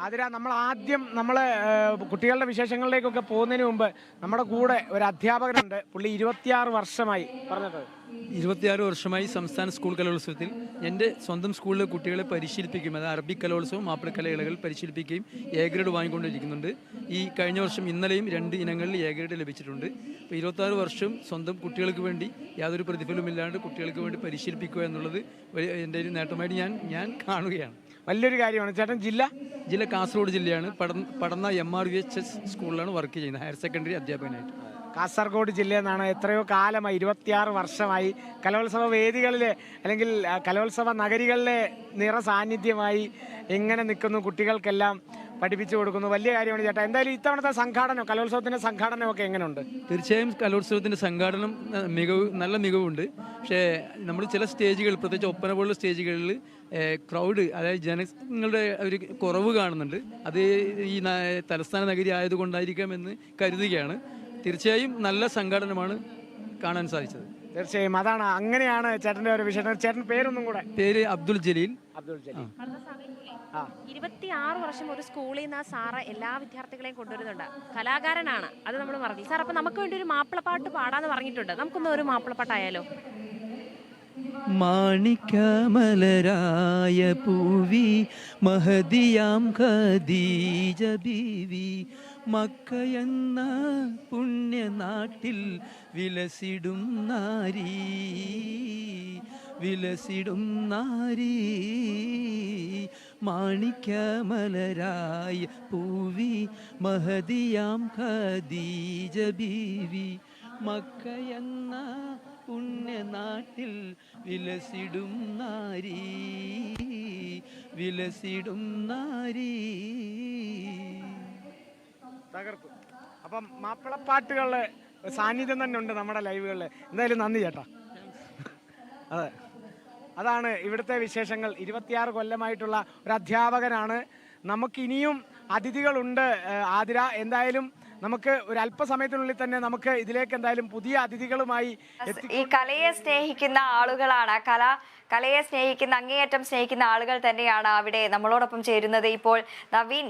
അതിരാ നമ്മൾ ആദ്യം കുട്ടികളുടെ വിശേഷങ്ങളിലേക്കൊക്കെ പോകുന്നതിന് മുമ്പ് നമ്മുടെ കൂടെ ഒരു അധ്യാപകനുണ്ട്. പുള്ളി 26 വർഷമായി പറഞ്ഞത് 26 വർഷമായി സംസ്ഥാന സ്കൂൾ കലോത്സവത്തിൽ എൻ്റെ സ്വന്തം സ്കൂളിലെ കുട്ടികളെ പരിശീലിപ്പിക്കും. അത് അറബിക് കലോത്സവം മാപ്പിളക്കലകൾ പരിശീലിപ്പിക്കുകയും എ ഗ്രേഡ് വാങ്ങിക്കൊണ്ടിരിക്കുന്നുണ്ട്. ഈ കഴിഞ്ഞ വർഷം ഇന്നലെയും 2 ഇനങ്ങളിൽ എ ഗ്രേഡ് ലഭിച്ചിട്ടുണ്ട്. ഇപ്പോൾ 26 വർഷം സ്വന്തം കുട്ടികൾക്ക് വേണ്ടി യാതൊരു പ്രതിഫലമില്ലാണ്ട് കുട്ടികൾക്ക് വേണ്ടി പരിശീലിപ്പിക്കുക എന്നുള്ളത് എൻ്റെ ഒരു നേട്ടമായിട്ട് ഞാൻ കാണുകയാണ്. വലിയൊരു കാര്യമാണ്. ചേട്ടൻ ജില്ല കാസർഗോഡ് ജില്ലയാണ്. പടന്ന MRVHS സ്കൂളിലാണ് വർക്ക് ചെയ്യുന്നത്, ഹയർ സെക്കൻഡറി അധ്യാപകനായിട്ട്. കാസർഗോഡ് ജില്ലയിൽ നിന്നാണ്. എത്രയോ കാലമായി, 26 വർഷമായി കലോത്സവ വേദികളിൽ അല്ലെങ്കിൽ കലോത്സവ നഗരികളിലെ നിറസാന്നിധ്യമായി എങ്ങനെ നിൽക്കുന്നു, കുട്ടികൾക്കെല്ലാം പഠിപ്പിച്ചു കൊടുക്കുന്നു. വലിയ കാര്യമാണ് ചേട്ടാ. എന്തായാലും ഇത്തവണത്തെ സംഘാടനം, കലോത്സവത്തിൻ്റെ സംഘാടനമൊക്കെ എങ്ങനെയുണ്ട്? തീർച്ചയായും കലോത്സവത്തിൻ്റെ സംഘാടനം നല്ല മികവുണ്ട്. പക്ഷേ നമ്മൾ ചില സ്റ്റേജുകൾ, പ്രത്യേകിച്ച് ഒപ്പന പോലുള്ള സ്റ്റേജുകളിൽ ക്രൗഡ്, അതായത് ജനങ്ങളുടെ ഒരു കുറവ് കാണുന്നുണ്ട്. അത് ഈ തലസ്ഥാന നഗരി ആയതുകൊണ്ടായിരിക്കാമെന്ന് കരുതുകയാണ്. തീർച്ചയായും നല്ല സംഘാടനമാണ് കാണാൻ സാധിച്ചത്. തീർച്ചയായും അതാണ്, അങ്ങനെയാണ് ചേട്ടൻ്റെ ഒരു വിഷയം. ചേട്ടൻ പേരൊന്നും കൂടെ? പേര് അബ്ദുൽ ജലീൽ. 26 വർഷം ഒരു സ്കൂളിൽ നിന്ന് സാറ് എല്ലാ വിദ്യാർത്ഥികളെയും കൊണ്ടുവരുന്നുണ്ട്. കലാകാരനാണ്, അത് നമ്മൾ പറഞ്ഞു. സാർ, അപ്പം നമുക്ക് വേണ്ടി ഒരു മാപ്പിളപ്പാട്ട് പാടാന്ന് പറഞ്ഞിട്ടുണ്ട്. നമുക്കൊന്ന് ഒരു മാപ്പിളപ്പാട്ടായാലോ? മാണിക്യമലരായ പൂവി മഹദിയാം ഖദീജ ബീവി മക്കയെന്ന പുണ്യനാട്ടിൽ വിലസിടും നാരി മാണിക്യമലരായ പൂവി മഹദിയാം ഖദീജ ബീവി മക്കയെന്ന പുണ്യനാട്ടിൽ വിലസിടും നാരി. തകർത്തു. അപ്പം മാപ്പിളപ്പാട്ടുകളുടെ സാന്നിധ്യം തന്നെ ഉണ്ട് നമ്മുടെ ലൈവുകളിൽ. എന്തായാലും നന്ദി ചേട്ടാ. അതെ, അതാണ് ഇവിടുത്തെ വിശേഷങ്ങൾ. 26 കൊല്ലമായിട്ടുള്ള ഒരു അധ്യാപകനാണ്. നമുക്കിനിയും അതിഥികളുണ്ട് ആതിര. എന്തായാലും നമുക്ക് ഒരു അല്പസമയത്തിനുള്ളിൽ തന്നെ നമുക്ക് ഇതിലേക്ക് എന്തായാലും പുതിയ അതിഥികളുമായി ഈ കലയെ സ്നേഹിക്കുന്ന ആളുകളാണ്, കലയെ സ്നേഹിക്കുന്ന, അങ്ങേയറ്റം സ്നേഹിക്കുന്ന ആളുകൾ തന്നെയാണ് അവിടെ നമ്മളോടൊപ്പം ചേരുന്നത്. ഇപ്പോൾ നവീൻ